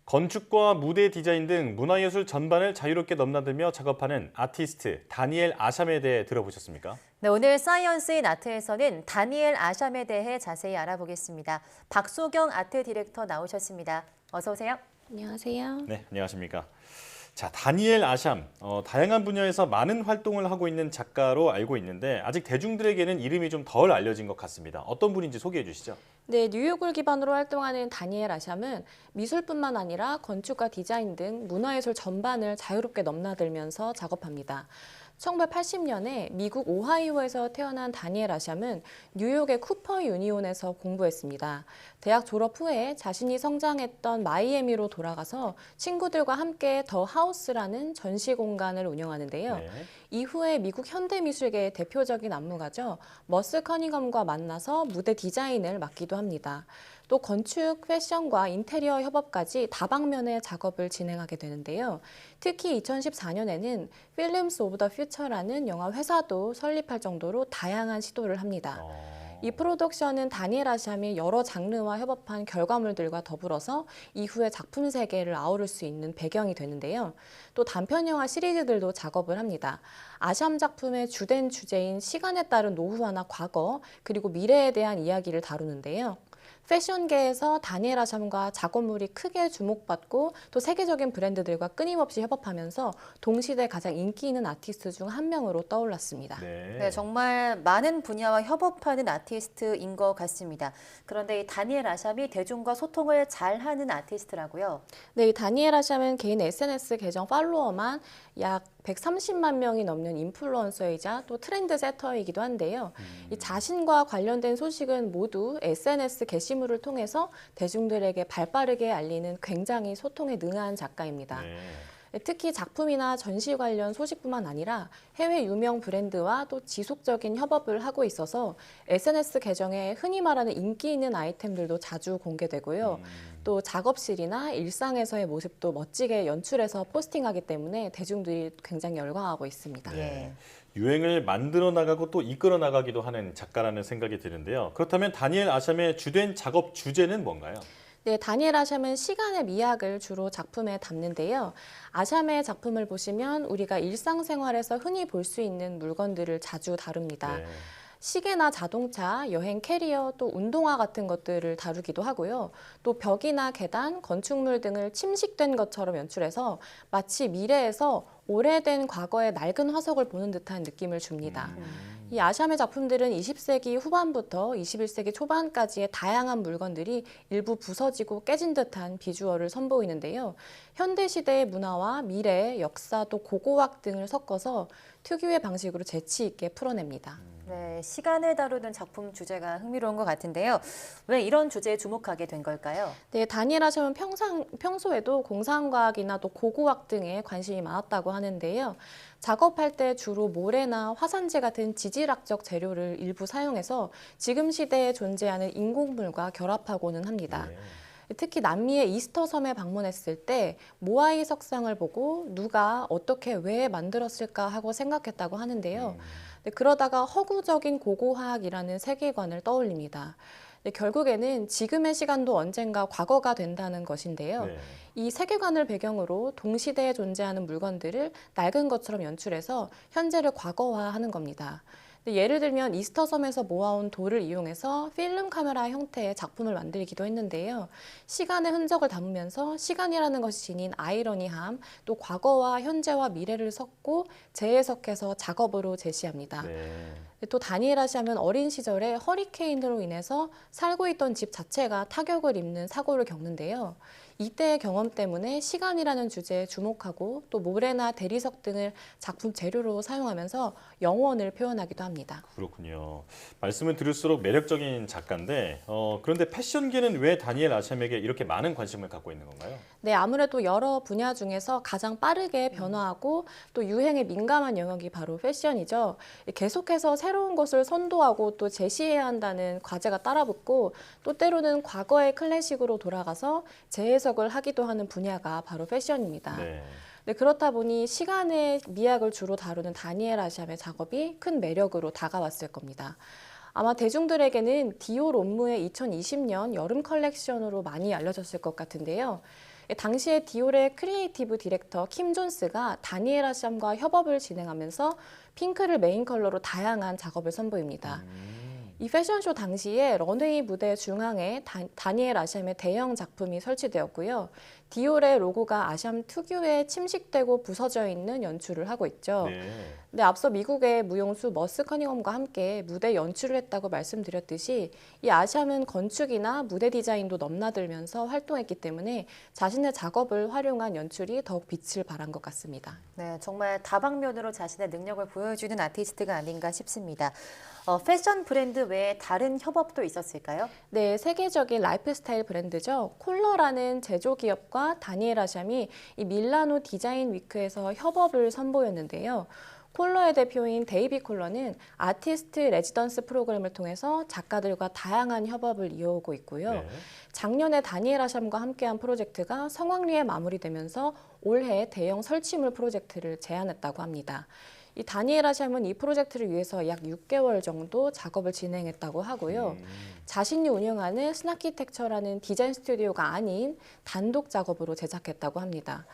건축과 무대 디자인 등 문화예술 전반을 자유롭게 넘나들며 작업하는 아티스트 다니엘 아샴에 대해 들어보셨습니까? 네, 오늘 사이언스 인 아트에서는 다니엘 아샴에 대해 자세히 알아보겠습니다. 박소경 아트 디렉터 나오셨습니다. 어서 오세요. 안녕하세요. 네, 안녕하십니까. 자, 다니엘 아샴, 다양한 분야에서 많은 활동을 하고 있는 작가로 알고 있는데 아직 대중들에게는 이름이 좀 덜 알려진 것 같습니다. 어떤 분인지 소개해 주시죠. 네, 뉴욕을 기반으로 활동하는 다니엘 아샴은 미술뿐만 아니라 건축과 디자인 등 문화예술 전반을 자유롭게 넘나들면서 작업합니다. 1980년에 미국 오하이오에서 태어난 다니엘 아샴은 뉴욕의 쿠퍼 유니온에서 공부했습니다. 대학 졸업 후에 자신이 성장했던 마이애미로 돌아가서 친구들과 함께 더 하우스라는 전시 공간을 운영하는데요. 네. 이후에 미국 현대미술계의 대표적인 안무가죠. 머스 커닝엄과 만나서 무대 디자인을 맡기도 합니다. 또 건축, 패션과 인테리어 협업까지 다방면의 작업을 진행하게 되는데요. 특히 2014년에는 필름스 오브 더 퓨처라는 영화 회사도 설립할 정도로 다양한 시도를 합니다. 이 프로덕션은 다니엘 아샴이 여러 장르와 협업한 결과물들과 더불어서 이후의 작품 세계를 아우를 수 있는 배경이 되는데요. 또 단편 영화 시리즈들도 작업을 합니다. 아샴 작품의 주된 주제인 시간에 따른 노후화나 과거, 그리고 미래에 대한 이야기를 다루는데요. 패션계에서 다니엘 아샴과 작업물이 크게 주목받고 또 세계적인 브랜드들과 끊임없이 협업하면서 동시대 가장 인기 있는 아티스트 중 한 명으로 떠올랐습니다. 네, 정말 많은 분야와 협업하는 아티스트인 것 같습니다. 그런데 이 다니엘 아샴이 대중과 소통을 잘하는 아티스트라고요? 네, 이 다니엘 아샴은 개인 SNS 계정 팔로워만 약 130만 명이 넘는 인플루언서이자 또 트렌드 세터이기도 한데요. 이 자신과 관련된 소식은 모두 SNS 게시물을 통해서 대중들에게 발빠르게 알리는 굉장히 소통에 능한 작가입니다. 네. 특히 작품이나 전시 관련 소식뿐만 아니라 해외 유명 브랜드와 또 지속적인 협업을 하고 있어서 SNS 계정에 흔히 말하는 인기 있는 아이템들도 자주 공개되고요. 또 작업실이나 일상에서의 모습도 멋지게 연출해서 포스팅하기 때문에 대중들이 굉장히 열광하고 있습니다. 네. 유행을 만들어 나가고 또 이끌어 나가기도 하는 작가라는 생각이 드는데요. 그렇다면 다니엘 아샴의 주된 작업 주제는 뭔가요? 네, 다니엘 아샴은 시간의 미학을 주로 작품에 담는데요. 아샴의 작품을 보시면 우리가 일상생활에서 흔히 볼 수 있는 물건들을 자주 다룹니다. 네. 시계나 자동차, 여행 캐리어, 또 운동화 같은 것들을 다루기도 하고요. 또 벽이나 계단, 건축물 등을 침식된 것처럼 연출해서 마치 미래에서 오래된 과거의 낡은 화석을 보는 듯한 느낌을 줍니다. 이 아샴의 작품들은 20세기 후반부터 21세기 초반까지의 다양한 물건들이 일부 부서지고 깨진 듯한 비주얼을 선보이는데요. 현대시대의 문화와 미래, 역사, 또 고고학 등을 섞어서 특유의 방식으로 재치 있게 풀어냅니다. 네, 시간을 다루는 작품 주제가 흥미로운 것 같은데요. 왜 이런 주제에 주목하게 된 걸까요? 네, 다니엘 아샴은 평소에도 공상과학이나 또 고고학 등에 관심이 많았다고 하는데요. 작업할 때 주로 모래나 화산재 같은 지질학적 재료를 일부 사용해서 지금 시대에 존재하는 인공물과 결합하고는 합니다. 네. 특히 남미의 이스터 섬에 방문했을 때 모아이 석상을 보고 누가 어떻게 왜 만들었을까 하고 생각했다고 하는데요. 그러다가 허구적인 고고학이라는 세계관을 떠올립니다. 결국에는 지금의 시간도 언젠가 과거가 된다는 것인데요. 네. 이 세계관을 배경으로 동시대에 존재하는 물건들을 낡은 것처럼 연출해서 현재를 과거화하는 겁니다. 예를 들면 이스터 섬에서 모아온 돌을 이용해서 필름 카메라 형태의 작품을 만들기도 했는데요. 시간의 흔적을 담으면서 시간이라는 것이 지닌 아이러니함, 또 과거와 현재와 미래를 섞고 재해석해서 작업으로 제시합니다. 네. 또 다니엘 아샴은 어린 시절에 허리케인으로 인해서 살고 있던 집 자체가 타격을 입는 사고를 겪는데요. 이때의 경험 때문에 시간이라는 주제에 주목하고 또 모래나 대리석 등을 작품 재료로 사용하면서 영혼을 표현하기도 합니다. 그렇군요. 말씀을 들을수록 매력적인 작가인데 그런데 패션계는 왜 다니엘 아샴에게 이렇게 많은 관심을 갖고 있는 건가요? 네, 아무래도 여러 분야 중에서 가장 빠르게 변화하고 또 유행에 민감한 영역이 바로 패션이죠. 계속해서 새로운 것을 선도하고 또 제시해야 한다는 과제가 따라붙고 또 때로는 과거의 클래식으로 돌아가서 재해석을 하기도 하는 분야가 바로 패션입니다. 네. 네, 그렇다 보니 시간의 미학을 주로 다루는 다니엘 아샴의 작업이 큰 매력으로 다가왔을 겁니다. 아마 대중들에게는 디올 옴무의 2020년 여름 컬렉션으로 많이 알려졌을 것 같은데요. 당시에 디올의 크리에이티브 디렉터 킴 존스가 다니엘 아샴과 협업을 진행하면서 핑크를 메인 컬러로 다양한 작업을 선보입니다. 이 패션쇼 당시에 런웨이 무대 중앙에 다니엘 아샴의 대형 작품이 설치되었고요. 디올의 로고가 아샴 특유의 침식되고 부서져 있는 연출을 하고 있죠. 네. 근데 앞서 미국의 무용수 머스 커닝엄과 함께 무대 연출을 했다고 말씀드렸듯이 이 아샴은 건축이나 무대 디자인도 넘나들면서 활동했기 때문에 자신의 작업을 활용한 연출이 더욱 빛을 발한 것 같습니다. 네, 정말 다방면으로 자신의 능력을 보여주는 아티스트가 아닌가 싶습니다. 패션 브랜드 외에 다른 협업도 있었을까요? 네, 세계적인 라이프스타일 브랜드죠. 콜러라는 제조 기업과 다니엘 아샴이 이 밀라노 디자인 위크에서 협업을 선보였는데요. 콜러의 대표인 데이비 콜러는 아티스트 레지던스 프로그램을 통해서 작가들과 다양한 협업을 이어오고 있고요. 네. 작년에 다니엘 아샴과 함께한 프로젝트가 성황리에 마무리되면서 올해 대형 설치물 프로젝트를 제안했다고 합니다. 이 다니엘 아샴은 이 프로젝트를 위해서 약 6개월 정도 작업을 진행했다고 하고요. 자신이 운영하는 스나키텍처라는 디자인 스튜디오가 아닌 단독 작업으로 제작했다고 합니다.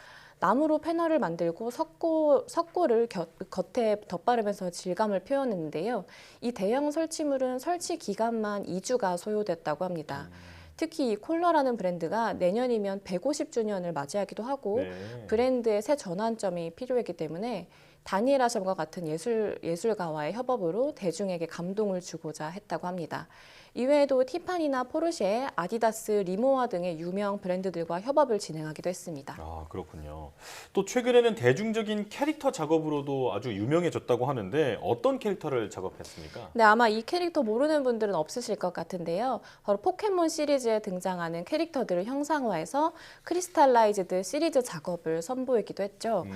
나무로 패널을 만들고 석고를 겉에 덧바르면서 질감을 표현했는데요. 이 대형 설치물은 설치 기간만 2주가 소요됐다고 합니다. 특히 이 콜러라는 브랜드가 내년이면 150주년을 맞이하기도 하고 네. 브랜드의 새 전환점이 필요했기 때문에 다니엘 아샴과 같은 예술가와의 협업으로 대중에게 감동을 주고자 했다고 합니다. 이외에도 티파니나 포르쉐, 아디다스, 리모아 등의 유명 브랜드들과 협업을 진행하기도 했습니다. 아, 그렇군요. 또 최근에는 대중적인 캐릭터 작업으로도 아주 유명해졌다고 하는데 어떤 캐릭터를 작업했습니까? 네, 아마 이 캐릭터 모르는 분들은 없으실 것 같은데요. 바로 포켓몬 시리즈에 등장하는 캐릭터들을 형상화해서 크리스탈라이즈드 시리즈 작업을 선보이기도 했죠.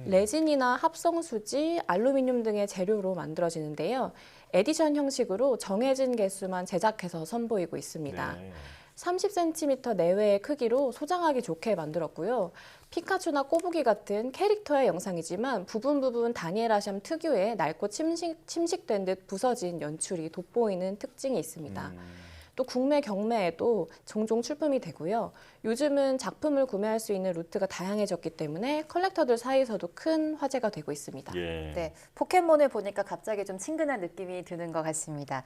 레진이나 합성수지, 알루미늄 등의 재료로 만들어지는데요. 에디션 형식으로 정해진 개수만 제작해서 선보이고 있습니다. 네. 30cm 내외의 크기로 소장하기 좋게 만들었고요. 피카츄나 꼬부기 같은 캐릭터의 영상이지만 부분 다니엘 아샴 특유의 낡고 침식된 듯 부서진 연출이 돋보이는 특징이 있습니다. 또 국내 경매에도 종종 출품이 되고요. 요즘은 작품을 구매할 수 있는 루트가 다양해졌기 때문에 컬렉터들 사이에서도 큰 화제가 되고 있습니다. 예. 네, 포켓몬을 보니까 갑자기 좀 친근한 느낌이 드는 것 같습니다.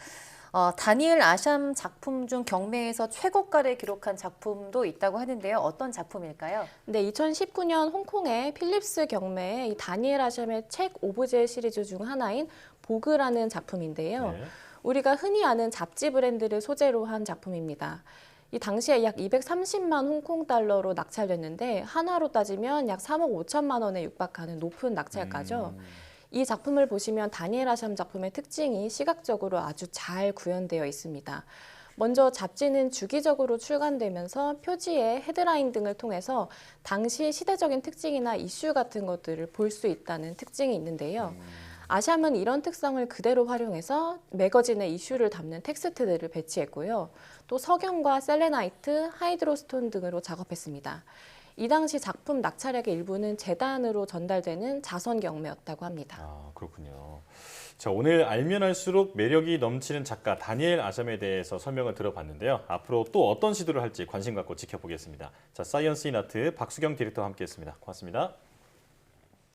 다니엘 아샴 작품 중 경매에서 최고가를 기록한 작품도 있다고 하는데요. 어떤 작품일까요? 네, 2019년 홍콩의 필립스 경매에 이 다니엘 아샴의 책 오브제 시리즈 중 하나인 보그라는 작품인데요. 네. 우리가 흔히 아는 잡지 브랜드를 소재로 한 작품입니다. 이 당시에 약 230만 홍콩 달러로 낙찰됐는데 한화로 따지면 약 3억 5천만 원에 육박하는 높은 낙찰가죠. 이 작품을 보시면 다니엘 아샴 작품의 특징이 시각적으로 아주 잘 구현되어 있습니다. 먼저 잡지는 주기적으로 출간되면서 표지에 헤드라인 등을 통해서 당시 시대적인 특징이나 이슈 같은 것들을 볼 수 있다는 특징이 있는데요. 아샴은 이런 특성을 그대로 활용해서 매거진의 이슈를 담는 텍스트들을 배치했고요. 또 석영과 셀레나이트, 하이드로스톤 등으로 작업했습니다. 이 당시 작품 낙찰액의 일부는 재단으로 전달되는 자선 경매였다고 합니다. 아, 그렇군요. 자, 오늘 알면 알수록 매력이 넘치는 작가 다니엘 아샴에 대해서 설명을 들어봤는데요. 앞으로 또 어떤 시도를 할지 관심 갖고 지켜보겠습니다. 자, 사이언스 인 아트 박수경 디렉터와 함께했습니다. 고맙습니다.